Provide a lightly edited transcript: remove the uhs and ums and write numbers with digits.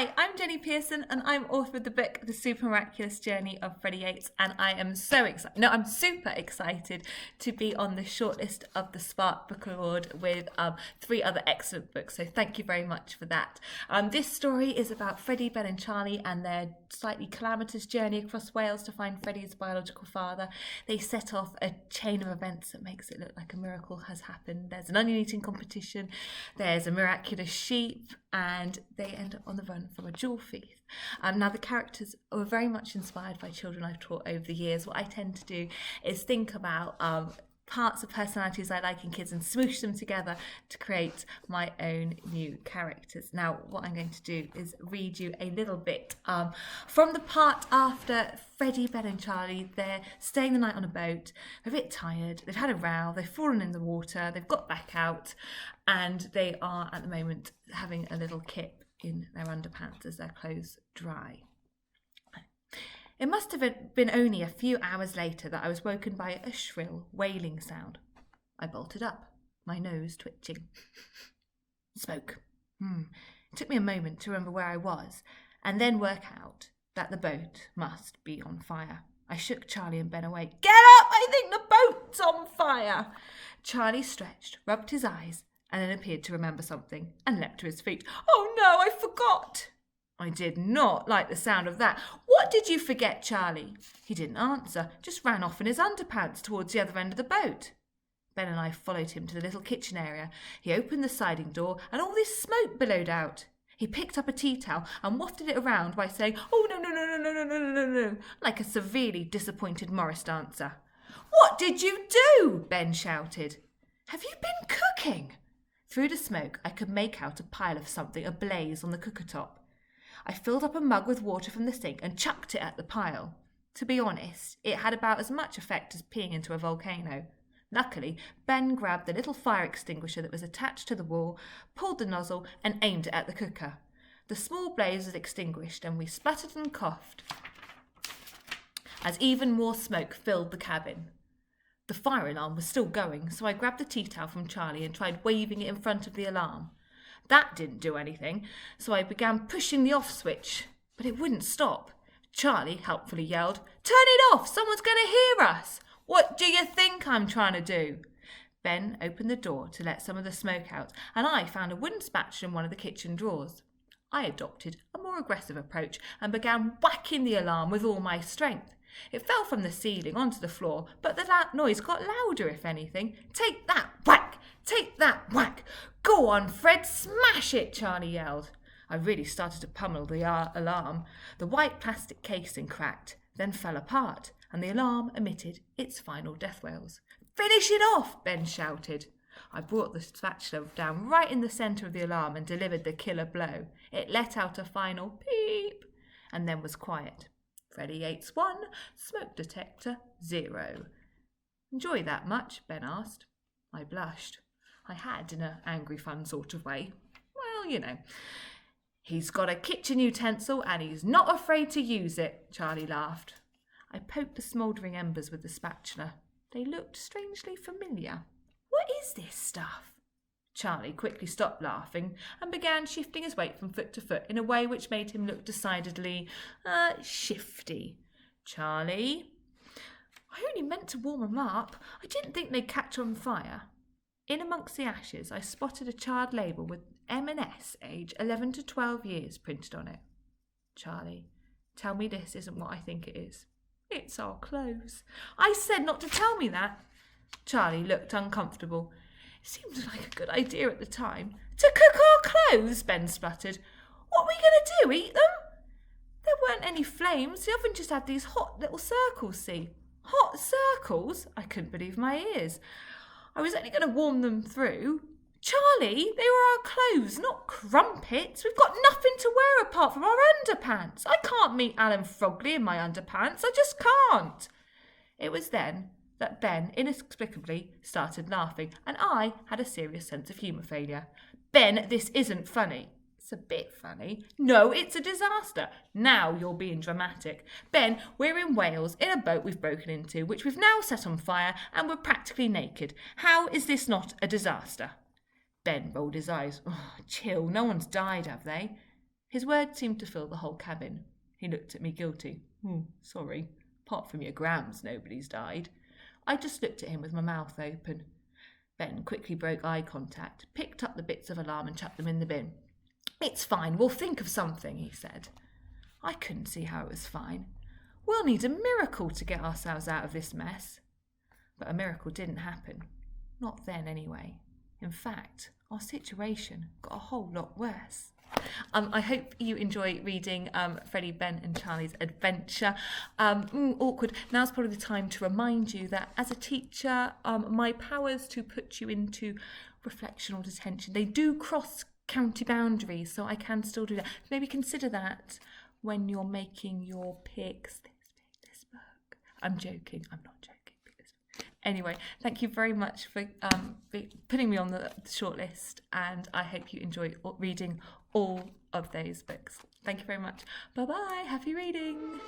Hi, I'm Jenny Pearson and I'm author of the book The Super Miraculous Journey of Freddie Yates, and I am I'm super excited to be on the shortlist of the Spark Book Award with 3 other excellent books, so thank you very much for that. This story is about Freddie, Ben and Charlie and their slightly calamitous journey across Wales to find Freddie's biological father. They set off a chain of events that makes it look like a miracle has happened. There's an onion eating competition, there's a miraculous sheep, and they end up on the run from a jewel thief. Now the characters are very much inspired by children I've taught over the years. What I tend to do is think about parts of personalities I like in kids and smoosh them together to create my own new characters. Now what I'm going to do is read you a little bit from the part after Freddie, Ben and Charlie. They're staying the night on a boat, they're a bit tired, they've had a row, they've fallen in the water, they've got back out, and they are at the moment having a little kip in their underpants as their clothes dry. It must have been only a few hours later that I was woken by a shrill, wailing sound. I bolted up, my nose twitching. Smoke. It took me a moment to remember where I was, and then work out that the boat must be on fire. I shook Charlie and Ben awake. Get up! I think the boat's on fire! Charlie stretched, rubbed his eyes, and then appeared to remember something, and leapt to his feet. Oh no, I forgot! I did not like the sound of that. What did you forget, Charlie? He didn't answer, just ran off in his underpants towards the other end of the boat. Ben and I followed him to the little kitchen area. He opened the sliding door and all this smoke billowed out. He picked up a tea towel and wafted it around by saying, "Oh, no, no, no, no, no, no, no, no, no, no," like a severely disappointed Morris dancer. What did you do? Ben shouted. Have you been cooking? Through the smoke, I could make out a pile of something ablaze on the cooker top. I filled up a mug with water from the sink and chucked it at the pile. To be honest, it had about as much effect as peeing into a volcano. Luckily, Ben grabbed the little fire extinguisher that was attached to the wall, pulled the nozzle and aimed it at the cooker. The small blaze was extinguished and we spluttered and coughed as even more smoke filled the cabin. The fire alarm was still going, so I grabbed the tea towel from Charlie and tried waving it in front of the alarm. That didn't do anything, so I began pushing the off switch, but it wouldn't stop. Charlie helpfully yelled, "Turn it off! Someone's going to hear us! What do you think I'm trying to do?" Ben opened the door to let some of the smoke out, and I found a wooden spatula in one of the kitchen drawers. I adopted a more aggressive approach and began whacking the alarm with all my strength. It fell from the ceiling onto the floor, but the noise got louder, if anything. "Take that, whack! Take that, whack! Go on, Fred, smash it!" Charlie yelled. I really started to pummel the alarm. The white plastic casing cracked, then fell apart, and the alarm emitted its final death wails. "Finish it off!" Ben shouted. I brought the spatula down right in the centre of the alarm and delivered the killer blow. It let out a final peep, and then was quiet. Freddie Yates 1, smoke detector 0. "Enjoy that much?" Ben asked. I blushed. I had, in an angry fun sort of way. Well, you know. "He's got a kitchen utensil and he's not afraid to use it," Charlie laughed. I poked the smouldering embers with the spatula. They looked strangely familiar. "What is this stuff?" Charlie quickly stopped laughing and began shifting his weight from foot to foot in a way which made him look decidedly shifty. "Charlie?" "I only meant to warm 'em up. I didn't think they'd catch on fire." In amongst the ashes, I spotted a charred label with M&S, age 11 to 12 years, printed on it. "Charlie, tell me this isn't what I think it is." "It's our clothes." "I said not to tell me that." Charlie looked uncomfortable. It seemed like a good idea at the time. "To cook our clothes?" Ben spluttered. "What are we going to do, eat them?" "There weren't any flames. The oven just had these hot little circles, see." "Hot circles?" I couldn't believe my ears. "I was only going to warm them through." "Charlie, they were our clothes, not crumpets. We've got nothing to wear apart from our underpants. I can't meet Alan Frogley in my underpants. I just can't." It was then that Ben inexplicably started laughing, and I had a serious sense of humour failure. "Ben, this isn't funny." "It's a bit funny." "No, it's a disaster." "Now you're being dramatic." "Ben, we're in Wales, in a boat we've broken into, which we've now set on fire, and we're practically naked. How is this not a disaster?" Ben rolled his eyes. "Oh, chill, no one's died, have they?" His words seemed to fill the whole cabin. He looked at me guilty. Sorry. Apart from your Grams, nobody's died. I just looked at him with my mouth open. Ben quickly broke eye contact, picked up the bits of alarm and chucked them in the bin. It's fine, we'll think of something, he said. I couldn't see how it was fine. We'll need a miracle to get ourselves out of this mess. But a miracle didn't happen. Not then, anyway. In fact, our situation got a whole lot worse. I hope you enjoy reading Freddie, Ben and Charlie's adventure. Awkward. Now's probably the time to remind you that as a teacher, my powers to put you into reflection or detention, they do cross county boundaries, so I can still do that. Maybe consider that when you're making your picks. This book. I'm joking. I'm not joking. Anyway, thank you very much for putting me on the shortlist, and I hope you enjoy reading all of those books. Thank you very much. Bye-bye. Happy reading.